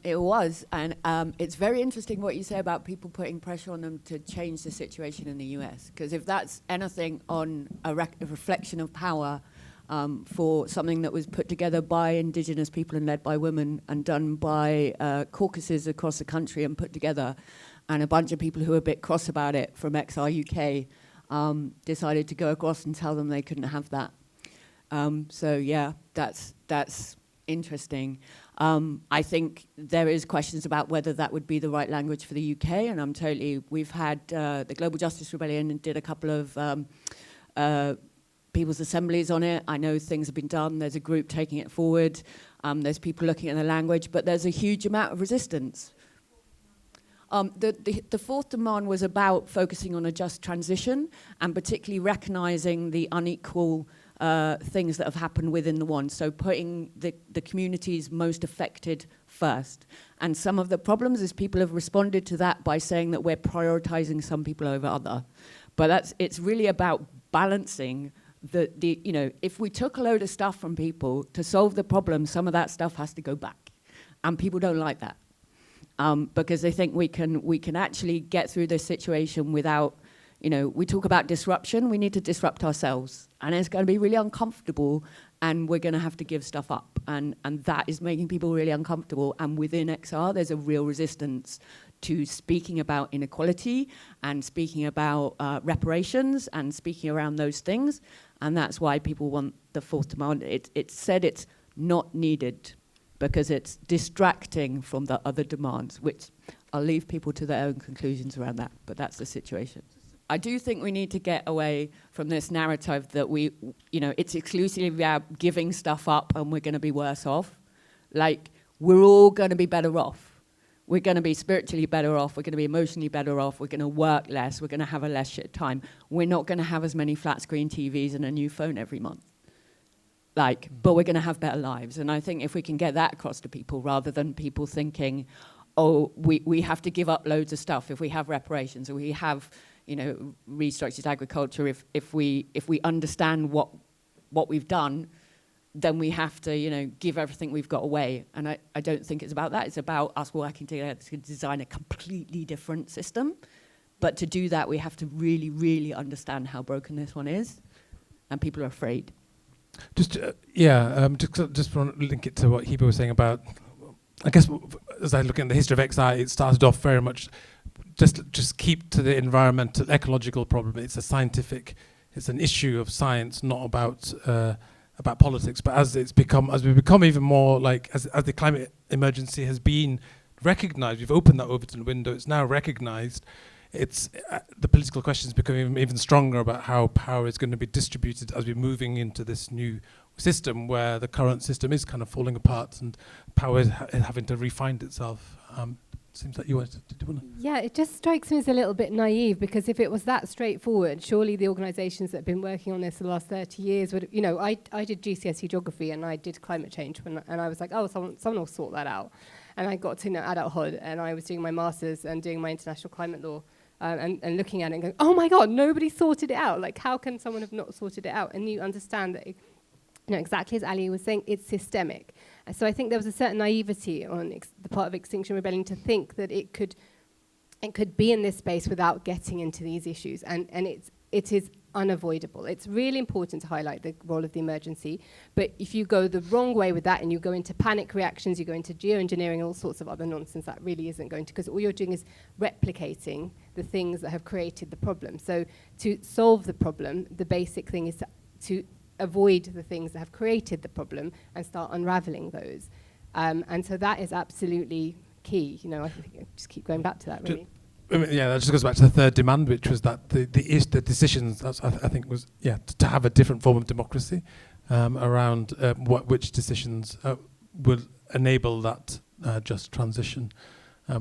It was, and it's very interesting what you say about people putting pressure on them to change the situation in the US, because if that's anything on a reflection of power for something that was put together by Indigenous people and led by women and done by caucuses across the country and put together, and a bunch of people who were a bit cross about it from XR UK decided to go across and tell them they couldn't have that. That's interesting. I think there is questions about whether that would be the right language for the UK, and we've had the Global Justice Rebellion and did a couple of people's assemblies on it. I know things have been done. There's a group taking it forward. There's people looking at the language, but there's a huge amount of resistance. The fourth demand was about focusing on a just transition and particularly recognizing the unequal things that have happened within the one. So putting the communities most affected first. And some of the problems is people have responded to that by saying that we're prioritizing some people over other. But it's really about balancing if we took a load of stuff from people to solve the problem, some of that stuff has to go back. And people don't like that. Because they think we can actually get through this situation without, we talk about disruption, we need to disrupt ourselves. And it's going to be really uncomfortable, and we're going to have to give stuff up. And that is making people really uncomfortable. And within XR, there's a real resistance to speaking about inequality and speaking about reparations and speaking around those things. And that's why people want the fourth demand. It's said it's not needed, because it's distracting from the other demands, which I'll leave people to their own conclusions around that, but that's the situation. I do think we need to get away from this narrative that it's exclusively about giving stuff up and we're going to be worse off. Like, we're all going to be better off. We're going to be spiritually better off. We're going to be emotionally better off. We're going to work less. We're going to have a less shit time. We're not going to have as many flat screen TVs and a new phone every month. But we're going to have better lives. And I think if we can get that across to people, rather than people thinking, we have to give up loads of stuff if we have reparations, or we have, restructured agriculture, if we understand what we've done, then we have to, give everything we've got away. And I don't think it's about that. It's about us working together to design a completely different system. But to do that, we have to really, really understand how broken this one is. And people are afraid. Just want to link it to what Hiba was saying about, I guess, as I look at the history of XI, it started off very much just keep to the environmental, ecological problem. It's it's an issue of science, not about politics. But as we become even more as the climate emergency has been recognised, we've opened that Overton window. It's now recognised. It's the political questions become even stronger about how power is going to be distributed as we're moving into this new system, where the current system is kind of falling apart and power is having to re-find itself. Seems like you wanted to do. Yeah, it just strikes me as a little bit naive, because if it was that straightforward, surely the organisations that have been working on this for the last 30 years would, I did GCSE geography and I did climate change, and I was like, someone will sort that out. And I got to adulthood, and I was doing my master's and doing my international climate law. And looking at it and going, oh my God, nobody sorted it out. Like, how can someone have not sorted it out? And you understand that exactly as Ali was saying, it's systemic. And so I think there was a certain naivety on the part of Extinction Rebellion to think that it could be in this space without getting into these issues. And it is unavoidable. It's really important to highlight the role of the emergency, but if you go the wrong way with that and you go into panic reactions, you go into geoengineering and all sorts of other nonsense, that really isn't going to, because all you're doing is replicating the things that have created the problem. So to solve the problem, the basic thing is to avoid the things that have created the problem and start unraveling those. And so that is absolutely key. You know, I think I just keep going back to that, really. Yeah, that just goes back to the third demand, which was that the decisions, I think, was to have a different form of democracy around which decisions will enable that just transition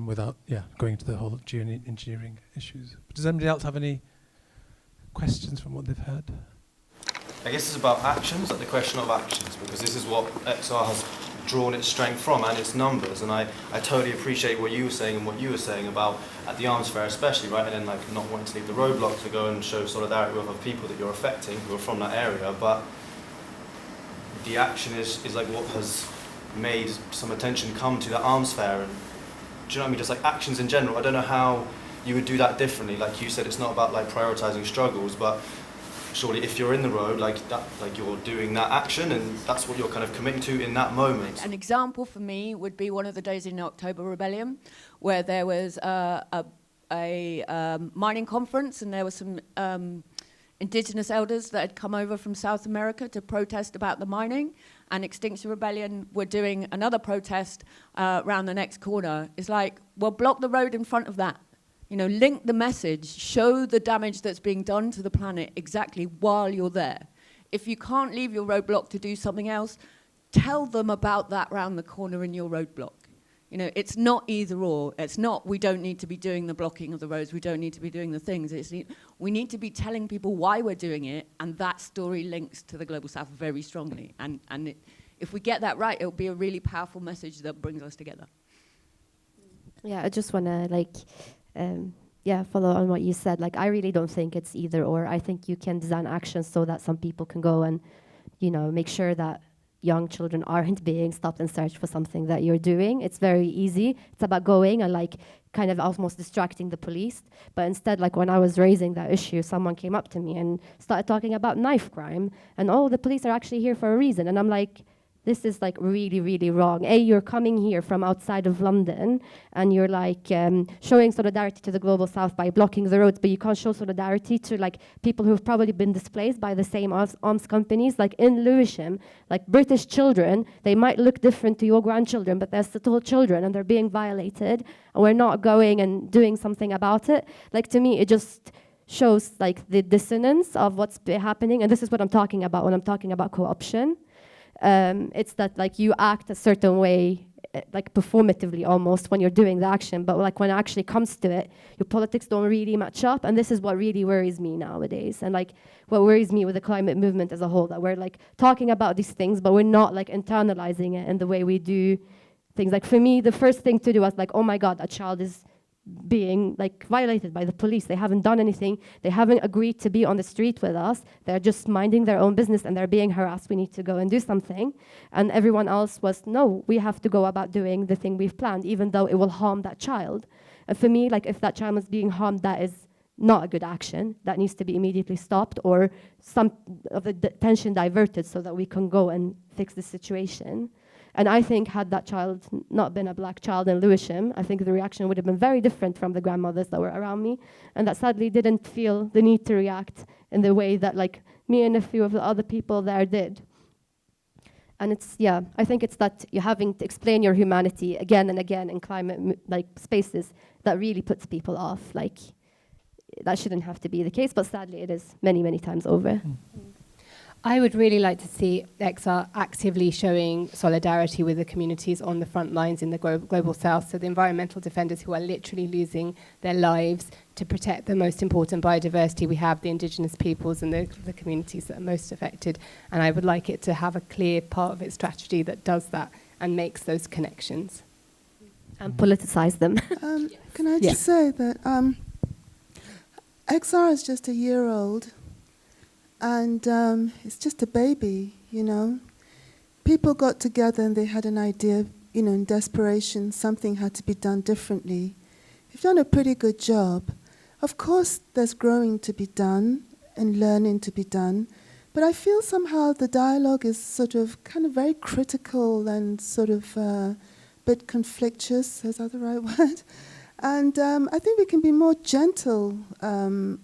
without going into the whole geoengineering issues. But does anybody else have any questions from what they've heard? I guess it's about actions, like the question of actions, because this is what XR has drawn its strength from and its numbers, and I totally appreciate what you were saying and what you were saying about at the arms fair especially, right, and then like not wanting to leave the roadblock to go and show solidarity with other people that you're affecting who are from that area, but the action is like what has made some attention come to that arms fair, and do you know what I mean, just like actions in general. I don't know how you would do that differently. Like you said, it's not about like prioritising struggles, but surely if you're in the road like that, like you're doing that action and that's what you're kind of committing to in that moment. An example for me would be one of the days in the October Rebellion where there was a mining conference and there were some indigenous elders that had come over from South America to protest about the mining, and Extinction Rebellion were doing another protest around the next corner. It's like, well, block the road in front of that. You know, link the message, show the damage that's being done to the planet exactly while you're there. If you can't leave your roadblock to do something else, tell them about that round the corner in your roadblock. You know, it's not either or. It's not, we don't need to be doing the blocking of the roads, we don't need to be doing the things. We need to be telling people why we're doing it, and that story links to the Global South very strongly. And if we get that right, it'll be a really powerful message that brings us together. Yeah, I just want to follow on what you said. Like, I really don't think it's either or. I think you can design actions so that some people can go and, you know, make sure that young children aren't being stopped and searched for something that you're doing. It's very easy. It's about going and like kind of almost distracting the police. But instead, like when I was raising that issue, someone came up to me and started talking about knife crime and, oh, the police are actually here for a reason. And I'm like, this is like really, really wrong. You're coming here from outside of London and you're like showing solidarity to the Global South by blocking the roads, but you can't show solidarity to like people who've probably been displaced by the same arms companies. Like in Lewisham, like British children, they might look different to your grandchildren, but they're still children and they're being violated, and we're not going and doing something about it. Like, to me, it just shows like the dissonance of what's happening, and this is what I'm talking about when I'm talking about co-option. It's that like you act a certain way, like performatively almost when you're doing the action, but like when it actually comes to it, your politics don't really match up, and this is what really worries me nowadays, and like what worries me with the climate movement as a whole, that we're like talking about these things, but we're not like internalizing it in the way we do things. Like for me, the first thing to do was like, oh my God, a child is being like violated by the police. They haven't done anything. They haven't agreed to be on the street with us. They're just minding their own business and they're being harassed. We need to go and do something. And everyone else was, no, we have to go about doing the thing we've planned, even though it will harm that child. And for me, like if that child is being harmed, that is not a good action. That needs to be immediately stopped, or some of the attention diverted so that we can go and fix the situation. And I think had that child not been a black child in Lewisham, I think the reaction would have been very different from the grandmothers that were around me, and that sadly didn't feel the need to react in the way that like me and a few of the other people there did. And it's, I think it's that you're having to explain your humanity again and again in climate like spaces that really puts people off. Like, that shouldn't have to be the case, but sadly it is many, many times over. I would really like to see XR actively showing solidarity with the communities on the front lines in the Global South, so the environmental defenders who are literally losing their lives to protect the most important biodiversity we have, the indigenous peoples and the communities that are most affected. And I would like it to have a clear part of its strategy that does that and makes those connections. And politicize them. Can I just say that XR is just a year old. and it's just a baby, you know. People got together and they had an idea, you know, in desperation, something had to be done differently. You've done a pretty good job. Of course, there's growing to be done and learning to be done, but I feel somehow the dialogue is sort of kind of very critical and sort of a bit conflictuous, is that the right word? And I think we can be more gentle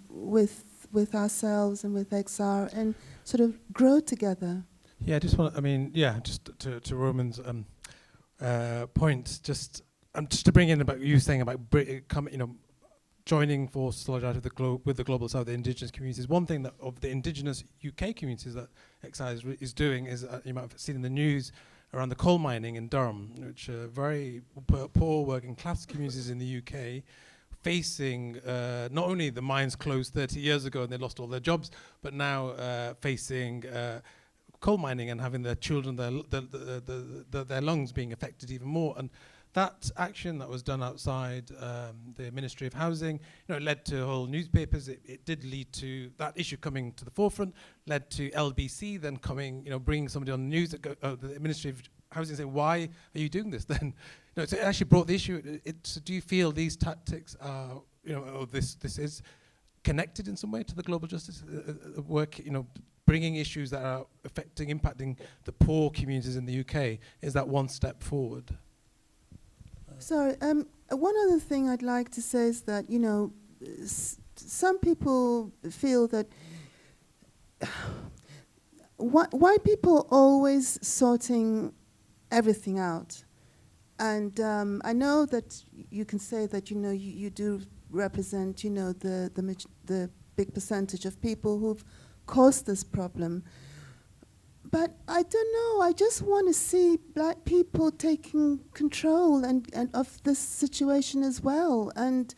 with ourselves and with XR and sort of grow together. Yeah, I just want to, I mean, yeah, just to Roman's point, just to bring in about you saying about joining forces, solidarity with the global south, the indigenous communities. One thing that of the indigenous UK communities that Exile is doing is, you might have seen in the news, around the coal mining in Durham, which are very poor working class communities in the UK, facing not only the mines closed 30 years ago and they lost all their jobs, but now facing coal mining and having their children, their lungs being affected even more. And that action that was done outside the Ministry of Housing, it led to whole newspapers. It did lead to that issue coming to the forefront, led to LBC then coming, bringing somebody on the news that the Ministry of Housing saying, why are you doing this then? So it actually brought the issue. So do you feel these tactics are, or this is connected in some way to the global justice work, bringing issues that are impacting the poor communities in the UK? Is that one step forward? Sorry, one other thing I'd like to say is that, some people feel that white people always sorting everything out. And I know that you can say that, you do represent, the big percentage of people who've caused this problem. But I don't know, I just want to see black people taking control and of this situation as well. And,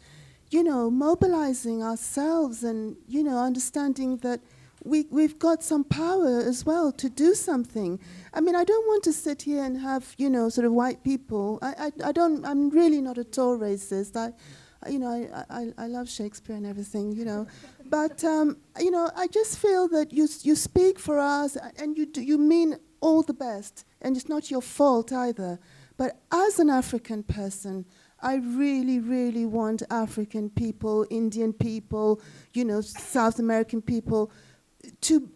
mobilizing ourselves and, understanding that we've got some power as well to do something. I mean, I don't want to sit here and have, sort of white people. I'm really not at all racist. I love Shakespeare and everything, But, I just feel that you speak for us and you mean all the best. And it's not your fault either. But as an African person, I really, really want African people, Indian people, South American people to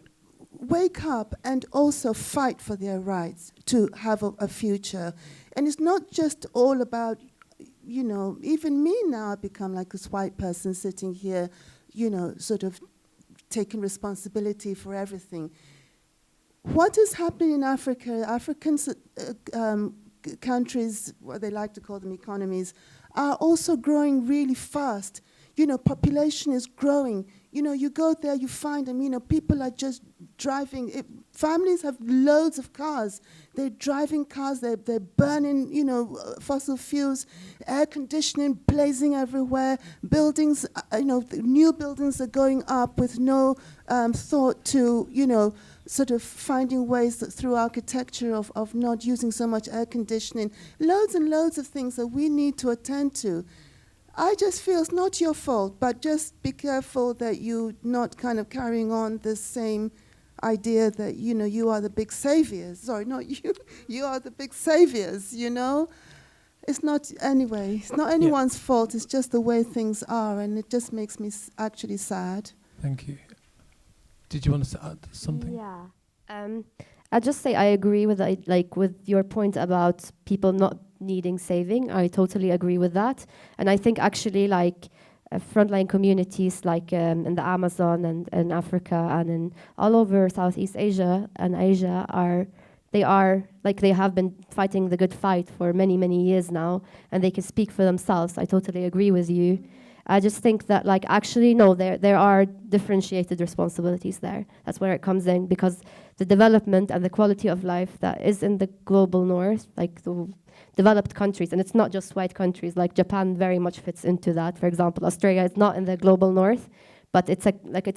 wake up and also fight for their rights to have a future. And it's not just all about, even me now, I've become like this white person sitting here, sort of taking responsibility for everything. What is happening in Africa, Africans, countries, what they like to call them economies, are also growing really fast. Population is growing. You go there, you find them, people are just driving. Families have loads of cars. They're driving cars, they're burning, fossil fuels, air conditioning blazing everywhere. Buildings, new buildings are going up with no thought to, sort of finding ways that through architecture of not using so much air conditioning. Loads and loads of things that we need to attend to. I just feel it's not your fault, but just be careful that you're not kind of carrying on this same idea that, you are the big saviors. Sorry, not you. You are the big saviors, It's not, anyway, it's not anyone's fault. It's just the way things are, and it just makes me actually sad. Thank you. Did you want to add something? Yeah. I'll just say I agree with with your point about people not needing saving. I totally agree with that. And I think actually frontline communities in the Amazon and in Africa and in all over Southeast Asia and Asia they have been fighting the good fight for many, many years now, and they can speak for themselves. I totally agree with you. I just think that there are differentiated responsibilities there. That's where it comes in, because the development and the quality of life that is in the global north, the developed countries, and it's not just white countries, Japan very much fits into that. For example, Australia is not in the global north, but it's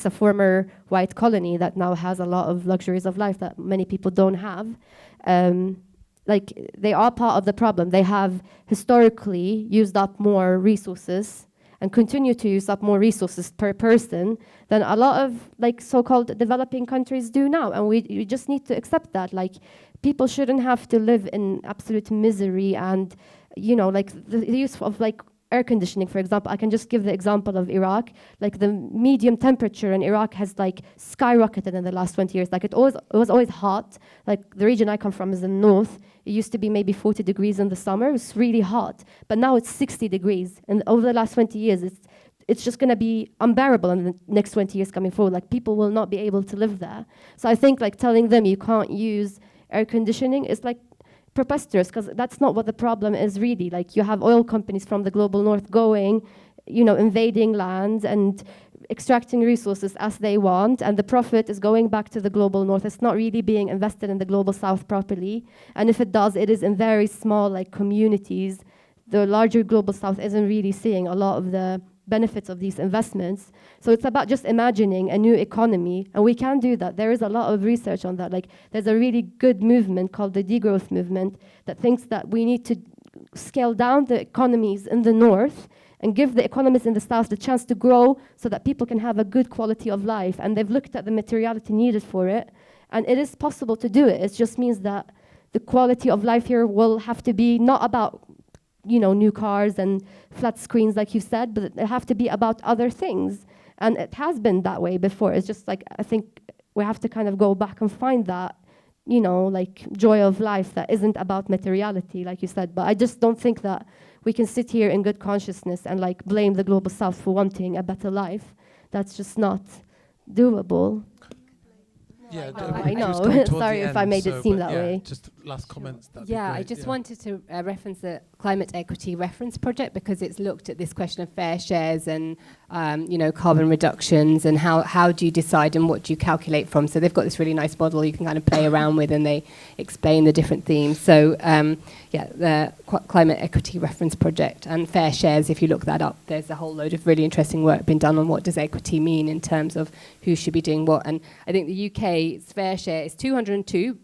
a former white colony that now has a lot of luxuries of life that many people don't have. They are part of the problem. They have historically used up more resources and continue to use up more resources per person than a lot of like so-called developing countries do now. And we just need to accept that. Like, people shouldn't have to live in absolute misery. And, you know, like the use of like air conditioning, for example, I can just give the example of Iraq. Like, the medium temperature in Iraq has like skyrocketed in the last 20 years. Like, it was always hot. Like, the region I come from is the north. It used to be maybe 40 degrees in the summer. It was really hot. But now it's 60 degrees. And over the last 20 years, it's just going to be unbearable in the next 20 years coming forward. Like, people will not be able to live there. So I think like telling them you can't use air conditioning is like preposterous, because that's not what the problem is really. Like, you have oil companies from the global north going, you know, invading lands and extracting resources as they want, and the profit is going back to the global north. It's not really being invested in the global south properly, and if it does, it is in very small like communities. The larger global south isn't really seeing a lot of the benefits of these investments. So it's about just imagining a new economy, and we can do that. There is a lot of research on that. Like, there's a really good movement called the degrowth movement that thinks that we need to scale down the economies in the north and give the economies in the south the chance to grow so that people can have a good quality of life. And they've looked at the materiality needed for it, and it is possible to do it. It just means that the quality of life here will have to be not about, you know, new cars and flat screens, like you said, but it have to be about other things. And it has been that way before. It's just like, I think we have to kind of go back and find that, you know, like joy of life that isn't about materiality, like you said. But I just don't think that we can sit here in good consciousness and like blame the global south for wanting a better life. That's just not doable. Yeah, I know. Sorry if I made it seem that way. Just last comments. Yeah, I just wanted to reference the Climate Equity Reference Project, because it's looked at this question of fair shares and you know, carbon reductions, and how do you decide and what do you calculate from. So they've got this really nice model you can kind of play around with, and they explain the different themes. So the Climate Equity Reference Project and fair shares, if you look that up, there's a whole load of really interesting work being done on what does equity mean in terms of who should be doing what. And I think the UK's fair share is 202%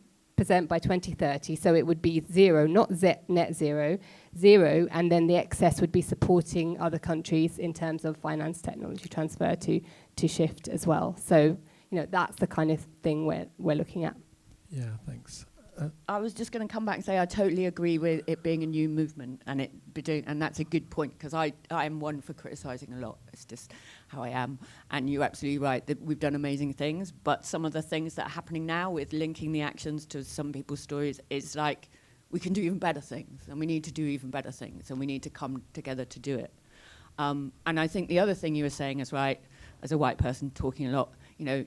by 2030, so it would be zero, not net zero, and then the excess would be supporting other countries in terms of finance technology transfer to shift as well. So, you know, that's the kind of thing we're looking at. Yeah, thanks. I was just going to come back and say I totally agree with it being a new movement, and that's a good point, because I am one for criticising a lot. It's just how I am. And you're absolutely right that we've done amazing things, but some of the things that are happening now with linking the actions to some people's stories is like, we can do even better things, and we need to do even better things, and we need to come together to do it. And I think the other thing you were saying is right, as a white person talking a lot, you know,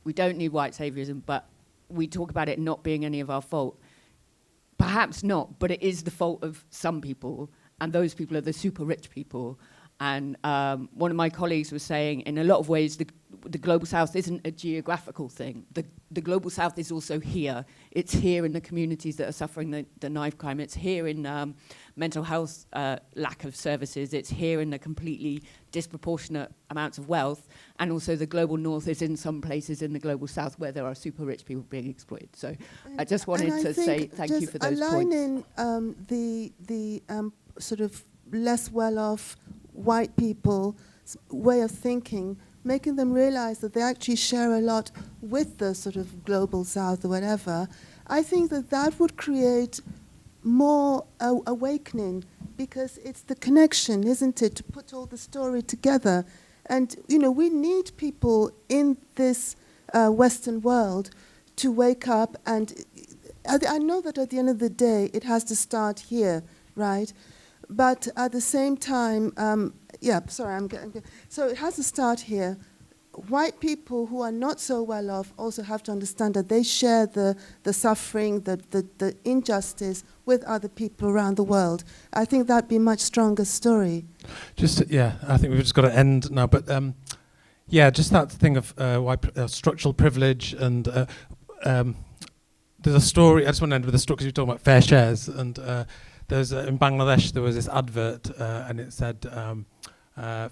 we don't need white saviorism, but we talk about it not being any of our fault. Perhaps not, but it is the fault of some people, and those people are the super rich people. And one of my colleagues was saying, in a lot of ways, the Global South isn't a geographical thing. The Global South is also here. It's here in the communities that are suffering the knife crime. It's here in mental health lack of services. It's here in the completely disproportionate amounts of wealth. And also the Global North is in some places in the Global South where there are super rich people being exploited. So I just wanted to say thank you for those points. Aligning the sort of less well-off white people's way of thinking, making them realize that they actually share a lot with the sort of global south or whatever, I think that would create more awakening, because it's the connection, isn't it, to put all the story together. And, you know, we need people in this Western world to wake up, and I know that at the end of the day, it has to start here, right? But at the same time, so it has to start here. White people who are not so well off also have to understand that they share the suffering, the injustice with other people around the world. I think that'd be a much stronger story. I think we've just got to end now. But just that thing of structural privilege, and there's a story. I just want to end with a story, because you're talking about fair shares, and there's in Bangladesh there was this advert, and it said,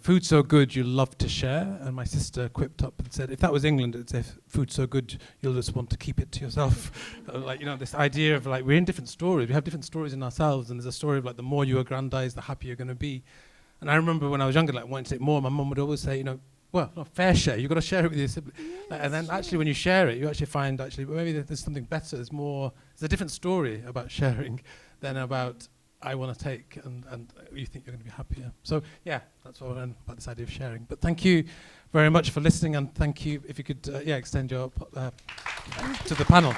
food so good you'll love to share. And my sister quipped up and said, if that was England, it'd say, food so good you'll just want to keep it to yourself. Like, you know, this idea of like, we're in different stories, we have different stories in ourselves, and there's a story of like, the more you aggrandize, the happier you're going to be. And I remember when I was younger, like wanting to take more, my mum would always say, well, no, fair share, you've got to share it with your sibling. And then actually when you share it, you actually find well, maybe there's something better, there's a different story about sharing than about I want to take and you think you're going to be happier. So yeah, that's what I learned about this idea of sharing. But thank you very much for listening, and thank you if you could extend your to the panel.